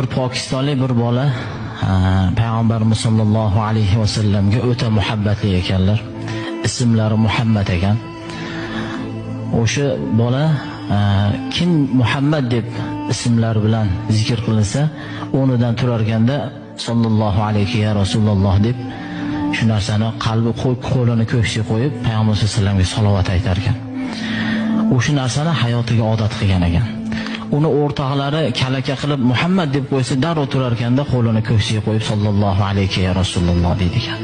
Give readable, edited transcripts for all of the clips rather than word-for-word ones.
Bir pokistonlik bir bola payg'ambarimiz sollallohu alayhi vasallamga o'ta muhabbatli ekanlar. Ismlari Muhammad ekan. O'sha bola kim Muhammad deb ismlar bilan zikr qilinsa, o'rnidan turarganda sallallohu alayhi ya Rasululloh deb shu narsani qalbi qo'lini ko'ksiga qo'yib payg'ambar sollallohu alayhi vasallamga salovat aytar ekan. O'sha narsani hayotiga odat qilgan ekan. Uni o'rtoqlari kalaka qilib Muhammad deb qo'ysa, darrov turar ekanda qo'lini ko'ksiga qo'yib sallallohu alayhi ya Rasululloh deydi ekan.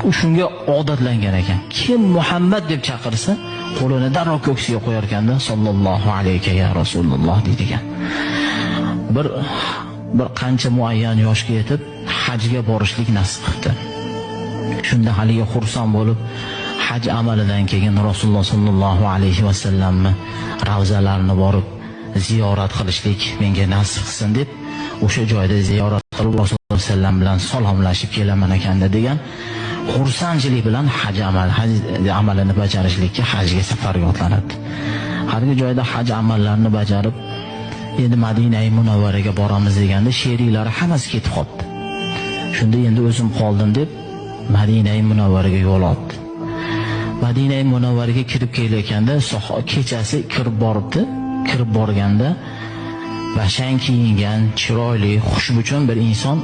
U shunga odatlangan ekan. Kim Muhammad deb chaqirsa, qo'lini darrov ko'ksiga qo'yar ekanda sallallohu alayhi ya Rasululloh deydi ekan. Bir qancha muayyan yoshga yetib hajga borishlik nasib qildi. Shunda haliga xursand bo'lib, haj amalidan keyin Rasululloh sallallohu alayhi vasallamni ravzalarini borib ziyorat qilishlik menga nasib qilsin deb o'sha joyda ziyorat qilib Rasululloh sallallohu alayhi vasallam bilan salomlashib kelaman ekanda degan xursandchilik bilan haj amalini bajarishlikka hajga safarga otlanadi. Har bir joyda haj amallarini bajarib endi Madina-i Munavvaraga boramiz deganda sheriklari hammasi ketib qoldi. Shunda endi o'zim qoldim deb Madina-i Munavvaraga yo'l oldi. Madina-i Munavvaraga kirib kelayotganda kechasi kirib boribdi. Kirib borganda bashang kiyingan, chiroyli, xushbichon bir inson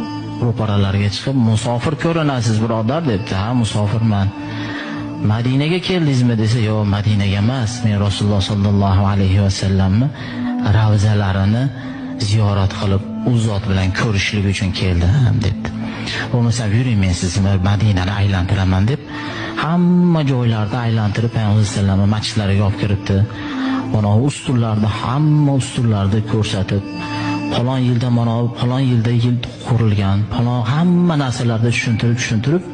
ro'paralariga chiqib, "Musofir ko'rinasiz, birodar" debdi. "Ha, musofirman. Madinaga keldingizmi?" desa, "Yo'q, Madinaga emas. Men Rasululloh sallallohu alayhi vasallamni ravzalarini ziyorat qilib, u zot bilan ko'rishlik uchun keldim" debdi. "Bo'lmasa yuring, men sizni Madinani aylantiraman" deb hamma joylarda aylantirib Payg'ambar sollallohu alayhi vasallam masjidlariga olib kiribdi. Mana ustunlarda, hamma ustunlarda ko'rsatib, falon yilda mana falon yilda yil qurilgan, falon hamma narsalarda tushuntirib,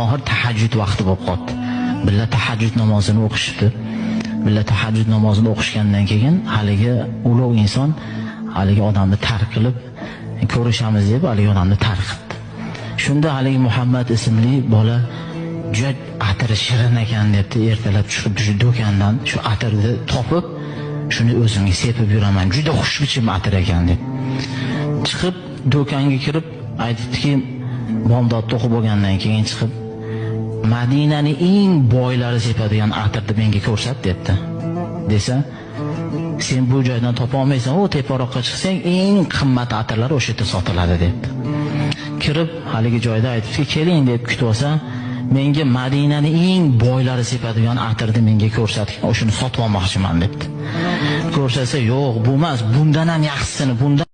oxir tahajjud vaqti bo'lib qoldi. Billa tahajjud namozini o'qishdi. Billa tahajjud namozini o'qishgandan keyin haligi ulug' inson haligi odamni tark qilib, ko'rishamiz deb haligi odamni tark qildi. Shunda haligi Muhammad ismli bola juda atiri shirin ekan debdi, ertalab chiqib do'kondan shu atirni topib, shuni o'zimga sepib yuraman. Juda xushbichim atir ekan deb. Chiqib do'konga kirib aytibdiki, bomdodni o'qib bo'lgandan keyin chiqib, Madinaning eng boylari sepadigan atirni menga ko'rsat debdi. Desa, sen bu joydan topa olmaysan, o teparoqqa chiqsang eng qimmat atirlar o'sha yerda sotiladi debdi. Kirib haligi joyda aytibdi, keling deb kutib olsa, menga Madinaning eng boylari sepadigan atirni menga ko'rsatgan, o'shuni sotib olmoqchiman debdi. Ko'rsatsa, yo'q, bu emas, bundan ham yaxshisini, bundan